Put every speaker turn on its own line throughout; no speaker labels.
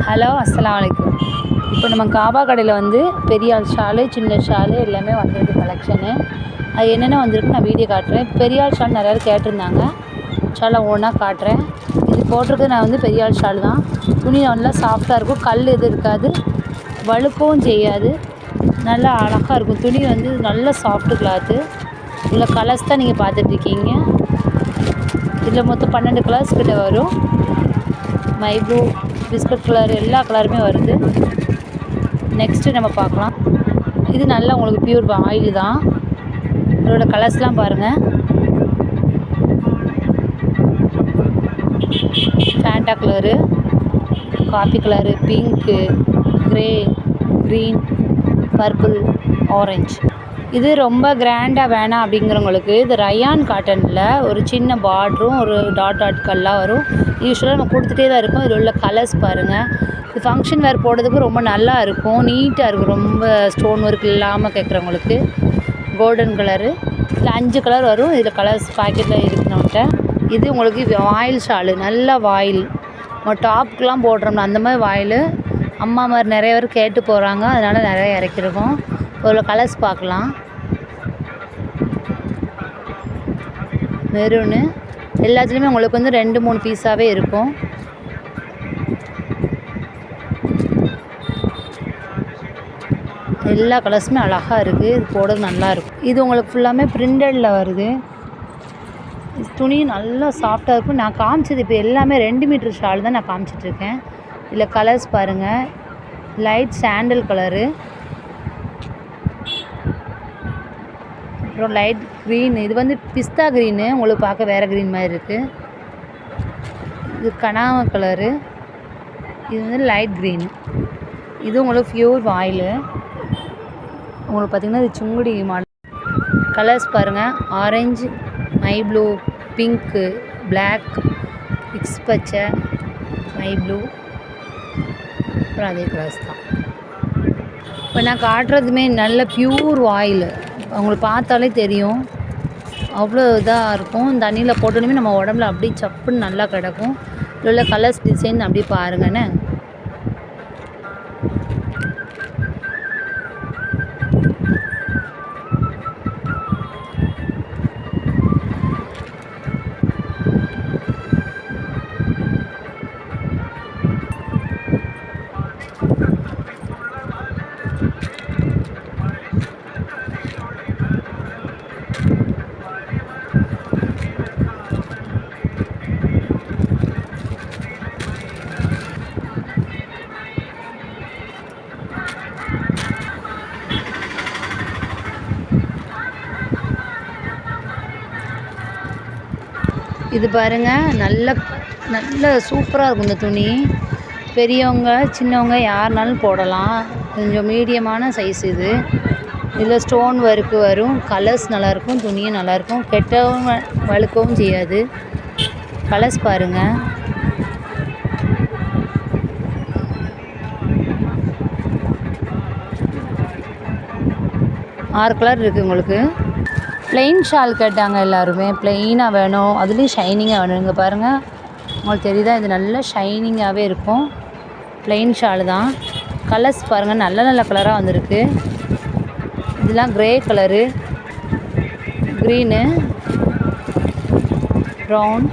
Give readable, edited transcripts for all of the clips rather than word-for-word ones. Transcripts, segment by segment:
Hello அஸ்ஸலாமு அலைக்கும். இப்போ நம்ம காபா கடையில் வந்து பெரிய ஆள் ஷாலு, சின்ன ஷாலு எல்லாமே வந்திருக்கு கலெக்ஷனு. அது என்னென்ன வந்திருக்கு நான் வீடியோ காட்டுறேன். பெரிய ஆள் ஷால் நிறையா பேர் கேட்டிருந்தாங்க. ஷாலை ஒவ்வொன்றா காட்டுறேன். இது போட்டிருக்கு நான் வந்து பெரிய ஆள் ஷால் தான். துணி நல்லா சாஃப்டாக இருக்கும், கல் எதுவும் இருக்காது, வழுக்கவும் செய்யாது, நல்லா அழகாக இருக்கும். துணி வந்து நல்ல சாஃப்ட்டு கிளாத்து. இதில் கலர்ஸ் தான் நீங்கள் பார்த்துட்ருக்கீங்க. இதில் மொத்தம் 12 கலர்ஸ் கிட்ட வரும். மை ப்ளூ, பிஸ்கட் கலர், எல்லா கலருமே வருது. நெக்ஸ்ட்டு நம்ம பார்க்கலாம். இது நல்லா உங்களுக்கு பியூர் ஆயில் தான். இதோட கலர்ஸ்லாம் பாருங்கள். Fanta colour, coffee colour, pink, grey, green, purple, orange. இது ரொம்ப கிராண்டாக வேணாம் அப்படிங்கிறவங்களுக்கு இது ரயான் காட்டனில் ஒரு சின்ன பார்டரும் ஒரு டாட் கல்லாக வரும். யூஸ்வலாக நம்ம கொடுத்துட்டே தான் இருக்கும். இதில் உள்ள கலர்ஸ் பாருங்கள். இது ஃபங்க்ஷன் வேர் போடுறதுக்கு ரொம்ப நல்லா இருக்கும், நீட்டாக இருக்கும். ரொம்ப ஸ்டோன் ஒர்க் இல்லாமல் கேட்குறவங்களுக்கு கோல்டன் கலரு. இதில் 5 கலர் வரும். இதில் கலர்ஸ் பாக்கெட்டில் இருக்குது நம்மகிட்ட. இது உங்களுக்கு வாயில் ஷாலு, நல்ல வாயில். நம்ம டாப்புக்கெலாம் போடுறோம்னா அந்த மாதிரி வாயில். அம்மா மாதிரி நிறைய பேர் கேட்டு போகிறாங்க, அதனால் நிறைய இறக்கிருக்கோம். இவ்வளோ கலர்ஸ் பார்க்கலாம். மெரூனு எல்லாத்துலேயுமே உங்களுக்கு வந்து 2-3 பீஸாகவே இருக்கும். எல்லா கலர்ஸுமே அழகாக இருக்குது. இது போடுறது நல்லாயிருக்கும். இது உங்களுக்கு ஃபுல்லாமே பிரிண்டடில் வருது. துணி நல்லா சாஃப்டாக இருக்கும். நான் காமிச்சது இப்போ எல்லாமே 2 மீட்டர் ஷால் தான் நான் காமிச்சிட்ருக்கேன். இதில் கலர்ஸ் பாருங்கள். லைட் சாண்டல் கலரு, அப்புறம் லைட் க்ரீன். இது வந்து பிஸ்தா க்ரீனு, உங்களுக்கு பார்க்க வேறு க்ரீன் மாதிரி இருக்குது. இது கனாவ கலரு. இது வந்து லைட் க்ரீனு. இது உங்களுக்கு பியூர் ஆயிலு. உங்களுக்கு பார்த்திங்கன்னா இது சுங்குடி மாடல். கலர்ஸ் பாருங்கள். ஆரஞ்சு, மை ப்ளூ, பிங்க்கு, பிளாக், மிக்ஸ் பச்சை, மை ப்ளூ, அப்புறம் அதே கலர்ஸ் தான். இப்போ நான் காட்டுறதுமே நல்ல பியூர் ஆயில். அவங்களுக்கு பார்த்தாலே தெரியும், அவ்வளோ இதாக இருக்கும். தண்ணியில் போட்டோன்னே நம்ம உடம்புல அப்படியே சப்புன்னு நல்லா கிடக்கும். இதில் உள்ள கலர்ஸ் டிசைன் அப்படியே பாருங்கண்ணே. இது பாருங்கள், நல்ல சூப்பராக இருக்கும் இந்த துணி. பெரியவங்க சின்னவங்க யாருனாலும் போடலாம். கொஞ்சம் மீடியமான சைஸ் இது. இதில் ஸ்டோன் ஒர்க்கு வரும். கலர்ஸ் நல்லாயிருக்கும், துணியும் நல்லாயிருக்கும், கெட்டவும் வழுக்கவும் செய்யாது. கலர்ஸ் பாருங்கள். ஆறு கலர் இருக்குது உங்களுக்கு. ப்ளெயின் ஷால் கேட்டாங்க எல்லாருமே. ப்ளெயினாக வேணும், அதுலேயும் ஷைனிங்காக வேணும். இங்கே பாருங்கள், உங்களுக்கு தெரியுதா? இது நல்ல ஷைனிங்காகவே இருக்கும். ப்ளெயின் ஷால் தான். கலர்ஸ் பாருங்கள், நல்ல கலராக வந்திருக்கு. இதெல்லாம் grey colour, green, brown.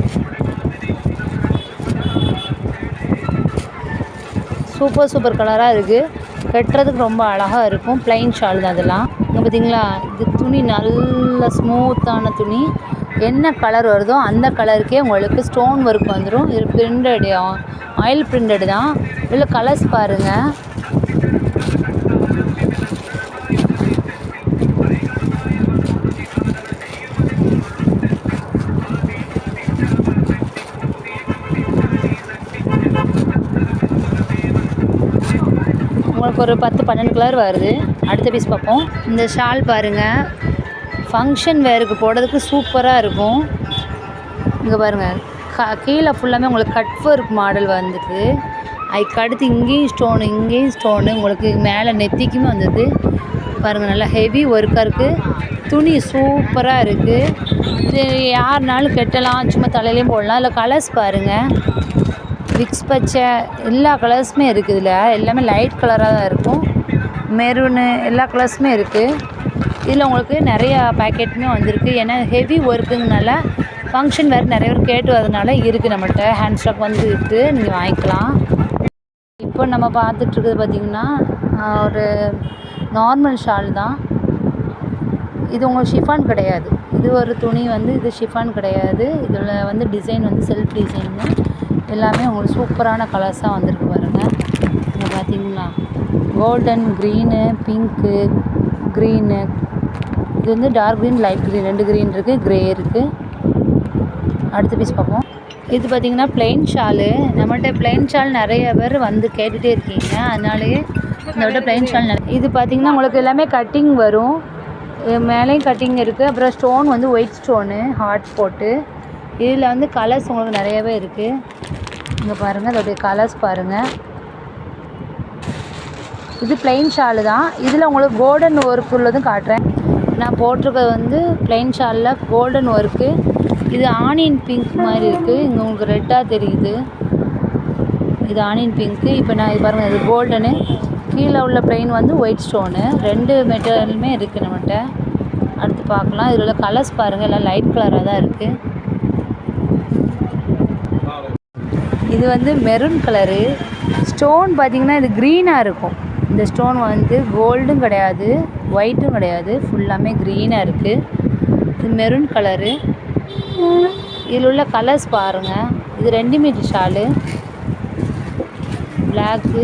Super கலராக இருக்குது. கட்டுறதுக்கு ரொம்ப அழகாக இருக்கும். ப்ளெயின் ஷால் தான் இதெல்லாம். இங்கே பார்த்தீங்களா, இது துணி நல்ல ஸ்மூத்தான துணி. என்ன கலர் வருதோ அந்த கலருக்கே உங்களுக்கு ஸ்டோன் ஒர்க் வந்துடும். இது பிரிண்டடு, ஆயில் பிரிண்டடு தான். இதில் கலர்ஸ் பாருங்கள். உங்களுக்கு ஒரு 10-12 கலர் வருது. அடுத்த பீஸ் பார்ப்போம். இந்த ஷால் பாருங்கள், ஃபங்க்ஷன் வேருக்கு போடுறதுக்கு சூப்பராக இருக்கும். இங்கே பாருங்கள், கீழே ஃபுல்லாமே உங்களுக்கு கட் ஒர்க் மாடல் வந்துட்டு, அதுக்கு அடுத்து இங்கேயும் ஸ்டோனு உங்களுக்கு மேலே நெத்திக்குமே வந்தது பாருங்கள். நல்லா ஹெவி ஒர்க்காக இருக்குது. துணி சூப்பராக இருக்குது. இது யாருனாலும் கட்டலாம், சும்மா தலையிலையும் போடலாம். அதில் கலர்ஸ் பாருங்கள். விக்ஸ் பச்சை எல்லா கலர்ஸுமே இருக்குது. இதில் எல்லாமே லைட் கலராக தான் இருக்கும். மெரூனு எல்லா கலர்ஸுமே இருக்குது. இதில் உங்களுக்கு நிறையா பேக்கெட்டுமே வந்திருக்கு. ஏன்னா ஹெவி ஒர்க்குங்கனால ஃபங்க்ஷன் வேறு நிறைய பேர் கேட்டு வரதுனால இருக்குது நம்மள்கிட்ட. ஹேண்ட் ஸ்டாக் வந்து இருக்குது, நீங்கள் வாங்கிக்கலாம். இப்போ நம்ம பார்த்துட்ருக்குது பார்த்திங்கன்னா ஒரு நார்மல் ஷால் தான். இது உங்களுக்கு ஷிஃபான் கிடையாது. இது ஒரு துணி வந்து இது ஷிஃபான் கிடையாது. இதில் வந்து டிசைன் வந்து செல்ஃப் டிசைன்னு எல்லாமே உங்களுக்கு சூப்பரான கலர்ஸாக வந்திருக்கு பாருங்கள். இங்கே பார்த்தீங்களா கோல்டன், க்ரீனு, பிங்க்கு, க்ரீனு, இது வந்து dark green, light green, 2 green இருக்குது, க்ரே இருக்குது. அடுத்த பீஸ் பார்ப்போம். இது பார்த்திங்கன்னா ப்ளெயின் ஷாலு. நம்மள்கிட்ட ப்ளெயின் ஷால் நிறைய பேர் வந்து கேட்டுகிட்டே இருக்கீங்க, அதனாலேயே இந்த விட ப்ளெயின் ஷால் இது பார்த்திங்கன்னா உங்களுக்கு எல்லாமே கட்டிங் வரும். மேலேயும் கட்டிங் இருக்குது. அப்புறம் ஸ்டோன் வந்து ஒயிட் ஸ்டோனு ஹார்ட் போட்டு. இதில் வந்து கலர்ஸ் உங்களுக்கு நிறையவே இருக்குது. இங்கே பாருங்கள், அதோடைய கலர்ஸ் பாருங்கள். இது ப்ளெயின் ஷாலு தான். இதில் உங்களுக்கு கோல்டன் ஒர்க் உள்ளதும் காட்டுறேன். நான் போட்டிருக்கிறது வந்து ப்ளெயின் ஷாலில் கோல்டன் ஒர்க்கு. இது ஆனியன் பிங்க் மாதிரி இருக்குது. இங்கே உங்களுக்கு ரெட்டாக தெரியுது. இது ஆனியன் பிங்க்கு. இப்போ நான் இது பாருங்கள், இது கோல்டனு. கீழே உள்ள ப்ளெயின் வந்து ஒயிட் ஸ்டோனு. 2 மெட்டீரியலுமே இருக்குது நம்மகிட்ட. அடுத்து பார்க்கலாம். இதில் உள்ள கலர்ஸ் பாருங்கள், எல்லாம் லைட் கலராக தான் இருக்குது. இது வந்து மெரூன் கலரு. ஸ்டோன் பார்த்திங்கன்னா இது க்ரீனாக இருக்கும். இந்த ஸ்டோன் வந்து கோல்டும் கிடையாது, ஒயிட்டும் கிடையாது, ஃபுல்லாமே க்ரீனாக இருக்குது. இது மெரூன் கலரு. இதில் உள்ள கலர்ஸ் பாருங்கள். இது 2 மீட்டர் ஷாலு. பிளாக்கு,